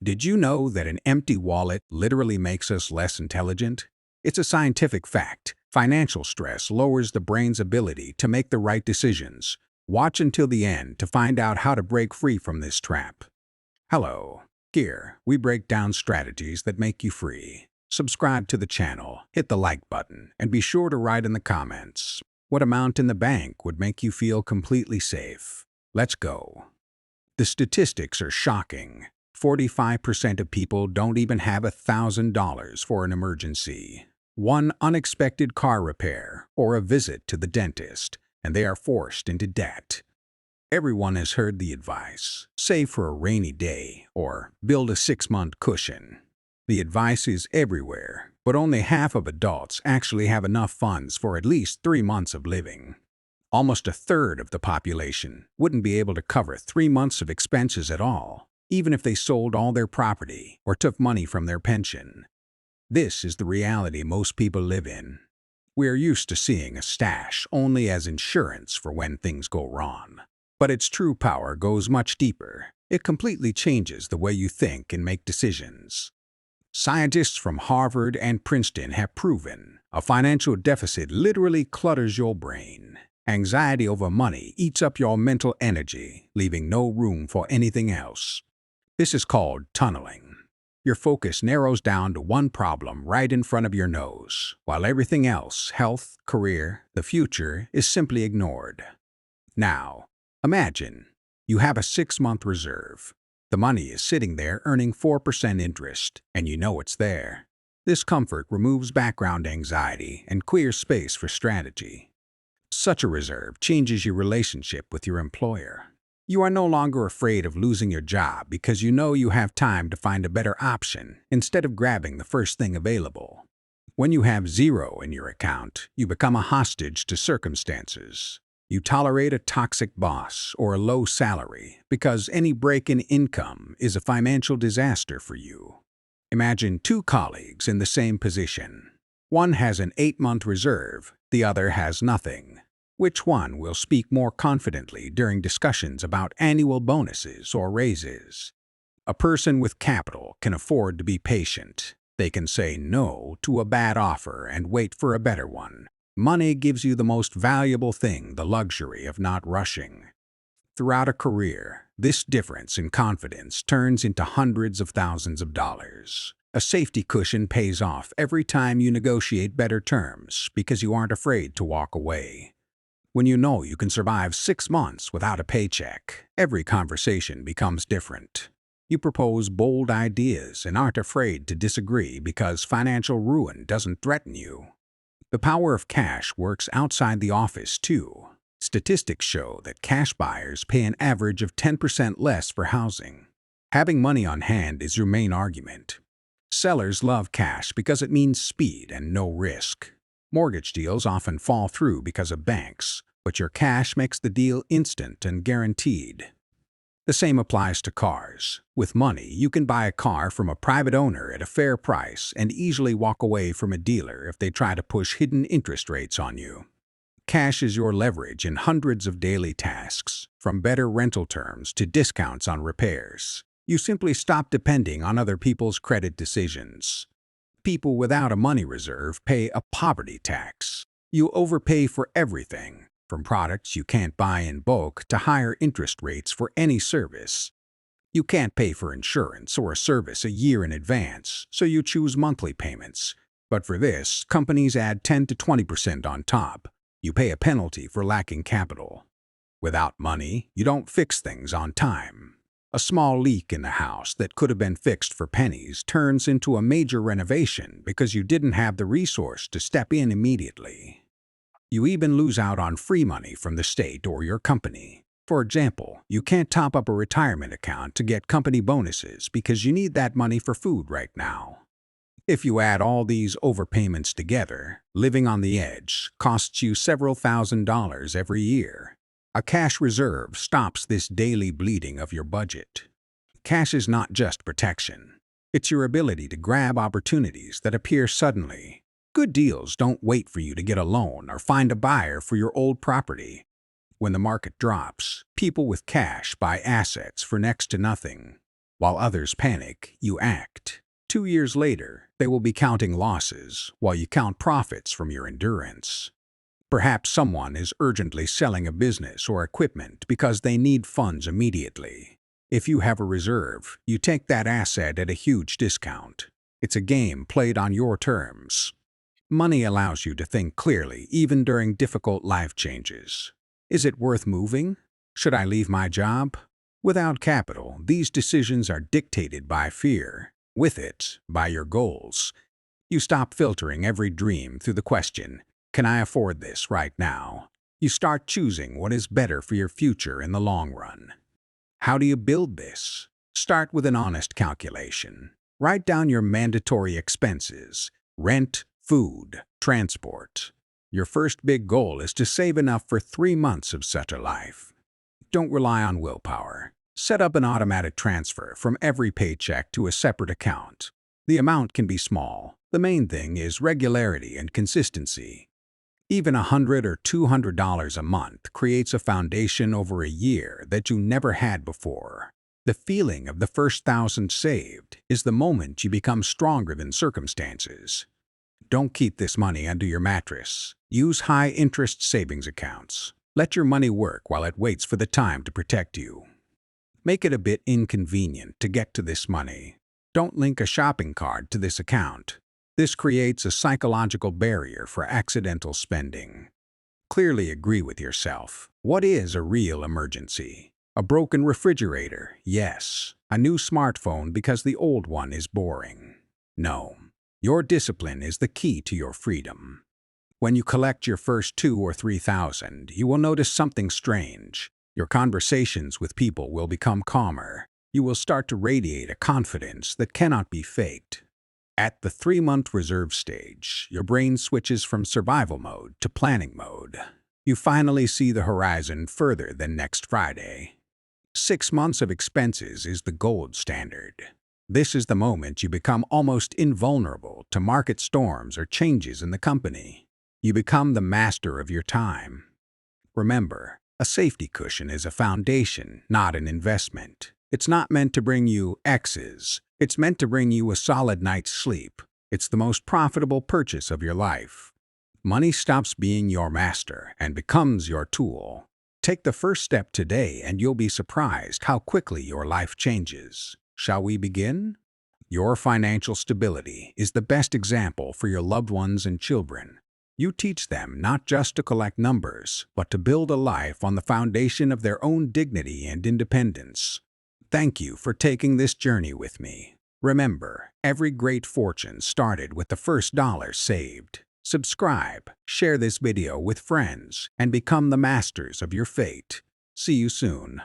Did you know that an empty wallet literally makes us less intelligent? It's a scientific fact. Financial stress lowers the brain's ability to make the right decisions. Watch until the end to find out how to break free from this trap. Hello. Here, we break down strategies that make you free. Subscribe to the channel, hit the like button, and be sure to write in the comments what amount in the bank would make you feel completely safe. Let's go. The statistics are shocking. 45% of people don't even have $1,000 for an emergency, one unexpected car repair, or a visit to the dentist, and they are forced into debt. Everyone has heard the advice, save for a rainy day or build a 6-month cushion. The advice is everywhere, but only half of adults actually have enough funds for at least 3 months of living. Almost a third of the population wouldn't be able to cover 3 months of expenses at all, even if they sold all their property or took money from their pension. This is the reality most people live in. We are used to seeing a stash only as insurance for when things go wrong. But its true power goes much deeper. It completely changes the way you think and make decisions. Scientists from Harvard and Princeton have proven a financial deficit literally clutters your brain. Anxiety over money eats up your mental energy, leaving no room for anything else. This is called tunneling. Your focus narrows down to one problem right in front of your nose, while everything else, health, career, the future, is simply ignored. Now, imagine you have a 6-month reserve. The money is sitting there earning 4% interest, and you know it's there. This comfort removes background anxiety and clears space for strategy. Such a reserve changes your relationship with your employer. You are no longer afraid of losing your job because you know you have time to find a better option instead of grabbing the first thing available. When you have zero in your account, you become a hostage to circumstances. You tolerate a toxic boss or a low salary because any break in income is a financial disaster for you. Imagine 2 colleagues in the same position. One has an 8-month reserve, the other has nothing. Which one will speak more confidently during discussions about annual bonuses or raises? A person with capital can afford to be patient. They can say no to a bad offer and wait for a better one. Money gives you the most valuable thing, the luxury of not rushing. Throughout a career, this difference in confidence turns into hundreds of thousands of dollars. A safety cushion pays off every time you negotiate better terms because you aren't afraid to walk away. When you know you can survive 6 months without a paycheck, every conversation becomes different. You propose bold ideas and aren't afraid to disagree because financial ruin doesn't threaten you. The power of cash works outside the office, too. Statistics show that cash buyers pay an average of 10% less for housing. Having money on hand is your main argument. Sellers love cash because it means speed and no risk. Mortgage deals often fall through because of banks, but your cash makes the deal instant and guaranteed. The same applies to cars. With money, you can buy a car from a private owner at a fair price and easily walk away from a dealer if they try to push hidden interest rates on you. Cash is your leverage in hundreds of daily tasks, from better rental terms to discounts on repairs. You simply stop depending on other people's credit decisions. People without a money reserve pay a poverty tax. You overpay for everything, from products you can't buy in bulk to higher interest rates for any service. You can't pay for insurance or a service a year in advance, so you choose monthly payments. But for this, companies add 10 to 20% on top. You pay a penalty for lacking capital. Without money, you don't fix things on time. A small leak in the house that could have been fixed for pennies turns into a major renovation because you didn't have the resource to step in immediately. You even lose out on free money from the state or your company. For example, you can't top up a retirement account to get company bonuses because you need that money for food right now. If you add all these overpayments together, living on the edge costs you several $1,000s every year. A cash reserve stops this daily bleeding of your budget. Cash is not just protection. It's your ability to grab opportunities that appear suddenly. Good deals don't wait for you to get a loan or find a buyer for your old property. When the market drops, people with cash buy assets for next to nothing. While others panic, you act. 2 years later, they will be counting losses while you count profits from your endurance. Perhaps someone is urgently selling a business or equipment because they need funds immediately. If you have a reserve, you take that asset at a huge discount. It's a game played on your terms. Money allows you to think clearly even during difficult life changes. Is it worth moving? Should I leave my job? Without capital, these decisions are dictated by fear. With it, by your goals. You stop filtering every dream through the question, can I afford this right now? You start choosing what is better for your future in the long run. How do you build this? Start with an honest calculation. Write down your mandatory expenses: rent, food, transport. Your first big goal is to save enough for 3 months of such a life. Don't rely on willpower. Set up an automatic transfer from every paycheck to a separate account. The amount can be small. The main thing is regularity and consistency. Even $100 or $200 a month creates a foundation over a year that you never had before. The feeling of the first $1,000 saved is the moment you become stronger than circumstances. Don't keep this money under your mattress. Use high-interest savings accounts. Let your money work while it waits for the time to protect you. Make it a bit inconvenient to get to this money. Don't link a shopping cart to this account. This creates a psychological barrier for accidental spending. Clearly agree with yourself. What is a real emergency? A broken refrigerator? Yes. A new smartphone because the old one is boring? No. Your discipline is the key to your freedom. When you collect your first 2,000 or 3,000, you will notice something strange. Your conversations with people will become calmer. You will start to radiate a confidence that cannot be faked. At the 3-month reserve stage, your brain switches from survival mode to planning mode. You finally see the horizon further than next Friday. 6 months of expenses is the gold standard. This is the moment you become almost invulnerable to market storms or changes in the company. You become the master of your time. Remember, a safety cushion is a foundation, not an investment. It's not meant to bring you X's. It's meant to bring you a solid night's sleep. It's the most profitable purchase of your life. Money stops being your master and becomes your tool. Take the first step today and you'll be surprised how quickly your life changes. Shall we begin? Your financial stability is the best example for your loved ones and children. You teach them not just to collect numbers, but to build a life on the foundation of their own dignity and independence. Thank you for taking this journey with me. Remember, every great fortune started with the first dollar saved. Subscribe, share this video with friends, and become the masters of your fate. See you soon.